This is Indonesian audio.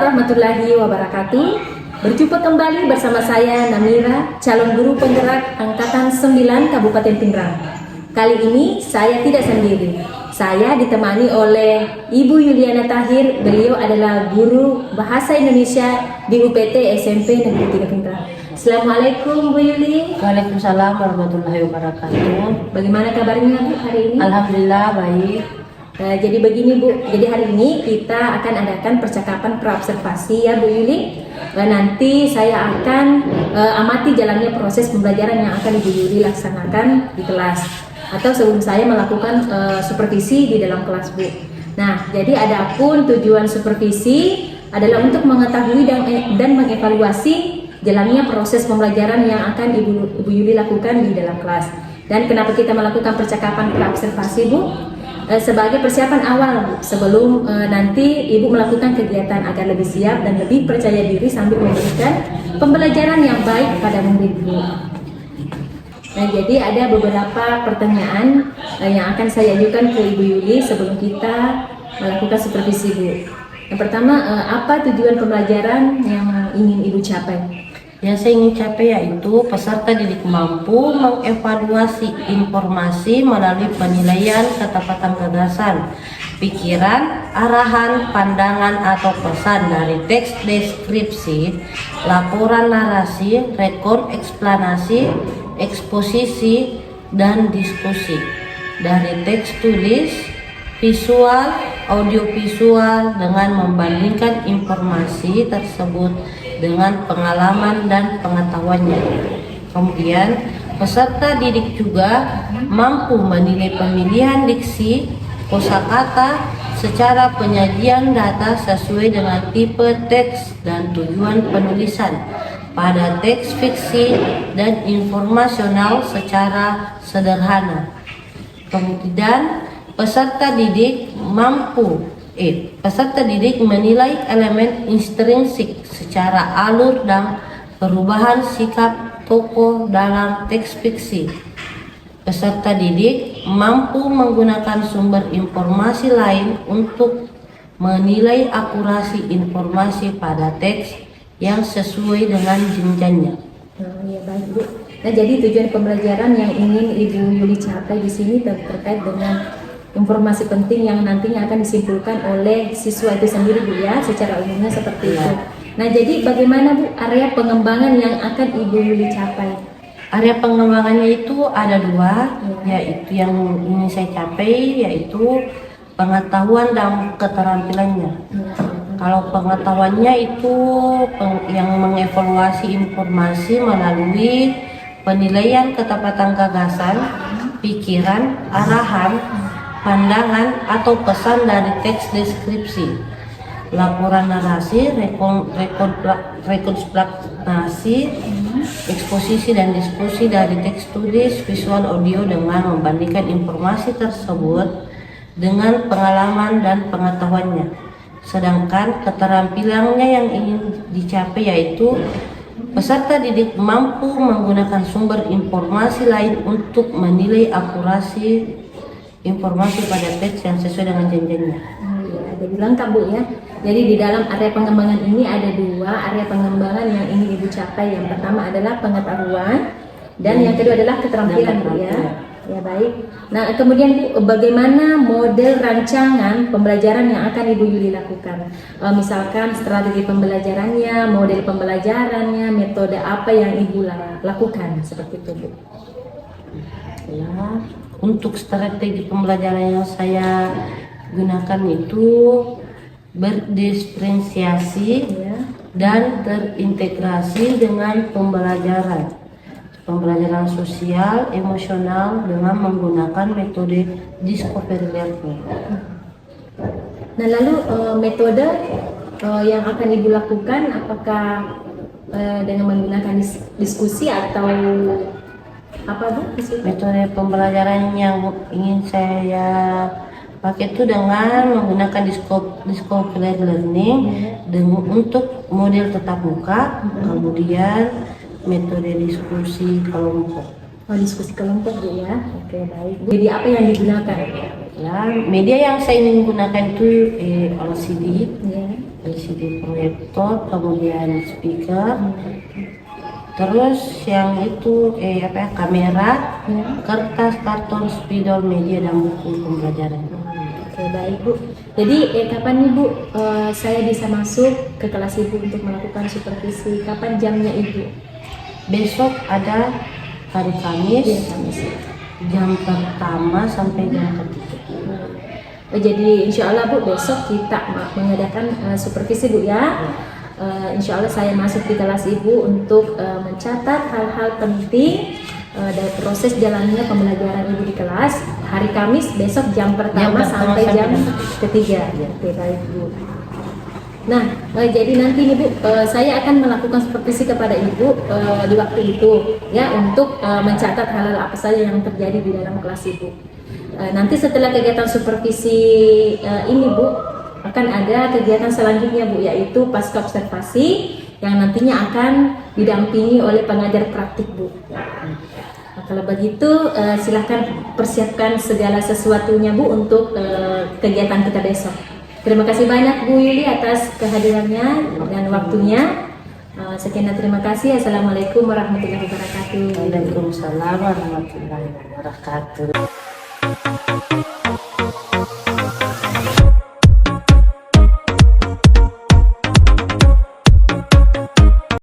warahmatullahi wabarakatuh. Berjumpa kembali bersama saya Namira, calon guru penggerak Angkatan 9 Kabupaten Pindrang. Kali ini saya tidak sendiri. Saya ditemani oleh Ibu Yuliana Tahir. Beliau adalah guru Bahasa Indonesia di UPT SMP Negeri 3 Pindrang. Assalamualaikum Bu Yuli. Waalaikumsalam warahmatullahi wabarakatuh. Bagaimana kabarnya Bu hari ini? Alhamdulillah baik. Jadi begini Bu, jadi hari ini kita akan adakan percakapan praobservasi ya Bu Yuli. Nanti saya akan amati jalannya proses pembelajaran yang akan Ibu Yuli laksanakan di kelas, atau sebelum saya melakukan supervisi di dalam kelas Bu. Nah, jadi adapun tujuan supervisi adalah untuk mengetahui dan mengevaluasi jalannya proses pembelajaran yang akan Ibu Yuli lakukan di dalam kelas. Dan kenapa kita melakukan percakapan praobservasi Bu? Sebagai persiapan awal sebelum nanti Ibu melakukan kegiatan agar lebih siap dan lebih percaya diri sambil memberikan pembelajaran yang baik pada murid Bu. Nah, jadi ada beberapa pertanyaan yang akan saya ajukan ke Ibu Yuli sebelum kita melakukan supervisi Bu. Yang pertama, apa tujuan pembelajaran yang ingin Ibu capai? Yang saya ingin capai yaitu peserta didik mampu mengevaluasi informasi melalui penilaian ketepatan gagasan, pikiran, arahan, pandangan atau pesan dari teks deskripsi, laporan narasi, rekon eksplanasi, eksposisi, dan diskusi, dari teks tulis, visual, audiovisual dengan membandingkan informasi tersebut dengan pengalaman dan pengetahuannya. Kemudian peserta didik juga mampu menilai pemilihan diksi, kosakata secara penyajian data sesuai dengan tipe teks dan tujuan penulisan pada teks fiksi dan informasional secara sederhana. Kemudian peserta didik menilai elemen intrinsik secara alur dan perubahan sikap tokoh dalam teks fiksi. Peserta didik mampu menggunakan sumber informasi lain untuk menilai akurasi informasi pada teks yang sesuai dengan jenjangnya. Ya baik Bu. Nah, jadi tujuan pembelajaran yang ingin Ibu Yuli capai di sini terkait dengan informasi penting yang nantinya akan disimpulkan oleh siswa itu sendiri Bu ya, secara umumnya seperti itu. Nah, jadi bagaimana Bu area pengembangan yang akan Ibu Yuli capai? Area pengembangannya itu ada dua, yaitu yang ingin saya capai yaitu pengetahuan dan keterampilannya. Kalau pengetahuannya itu yang mengevaluasi informasi melalui penilaian ketepatan gagasan, pikiran, arahan, pandangan atau pesan dari teks deskripsi, laporan narasi, rekonstruksi, eksposisi dan diskusi dari teks tulis, visual, audio dengan membandingkan informasi tersebut dengan pengalaman dan pengetahuannya. Sedangkan keterampilannya yang ingin dicapai yaitu peserta didik mampu menggunakan sumber informasi lain untuk menilai akurasi informasi pada teks yang sesuai dengan jenjangnya. Jadi lengkap Bu ya. Jadi di dalam area pengembangan ini ada dua area pengembangan yang ingin Ibu capai. Yang pertama adalah pengetahuan dan yang kedua adalah keterampilan Bu ya. Ya baik. Nah, kemudian Bu, bagaimana model rancangan pembelajaran yang akan Ibu Yuli lakukan? Misalkan strategi pembelajarannya, model pembelajarannya, metode apa yang Ibu lakukan seperti itu Bu. Ya, untuk strategi pembelajaran yang saya gunakan itu berdiferensiasi dan terintegrasi dengan pembelajaran sosial, emosional dengan menggunakan metode discovery learning. Nah, lalu metode yang akan Ibu lakukan apakah dengan menggunakan diskusi atau apa Bu? Metode pembelajaran yang ingin saya pakai itu dengan menggunakan discovery learning untuk model tatap muka, kemudian metode diskusi kelompok. Diskusi kelompok Bu ya. Oke baik. Jadi apa yang digunakan? Ya, media yang saya ingin gunakan itu LCD, LCD proyektor, kemudian speaker, terus yang itu kamera, kertas, karton, spidol, media, dan buku pembelajaran. Oke, baik Bu. Jadi kapan nih Bu saya bisa masuk ke kelas Ibu untuk melakukan supervisi? Kapan jamnya Ibu? Besok ada hari Kamis, Iya, Kamis. jam pertama sampai jam ketiga. Jadi insya Allah Bu besok kita mengadakan supervisi Bu ya. Insya Allah saya masuk di kelas Ibu untuk mencatat hal-hal penting dari proses jalannya pembelajaran Ibu di kelas. Hari Kamis besok jam pertama sampai jam ketiga. Oke, baik Bu. Nah, jadi nanti nih Bu, saya akan melakukan supervisi kepada Ibu di waktu itu ya untuk mencatat hal-hal apa saja yang terjadi di dalam kelas Ibu. Nanti setelah kegiatan supervisi ini Bu, akan ada kegiatan selanjutnya Bu, yaitu pasca observasi yang nantinya akan didampingi oleh pengajar praktik Bu. Nah, kalau begitu silahkan persiapkan segala sesuatunya Bu untuk kegiatan kita besok. Terima kasih banyak Bu Yuli atas kehadirannya dan waktunya. Sekian dan terima kasih. Assalamualaikum warahmatullahi wabarakatuh. Waalaikumsalam warahmatullahi wabarakatuh.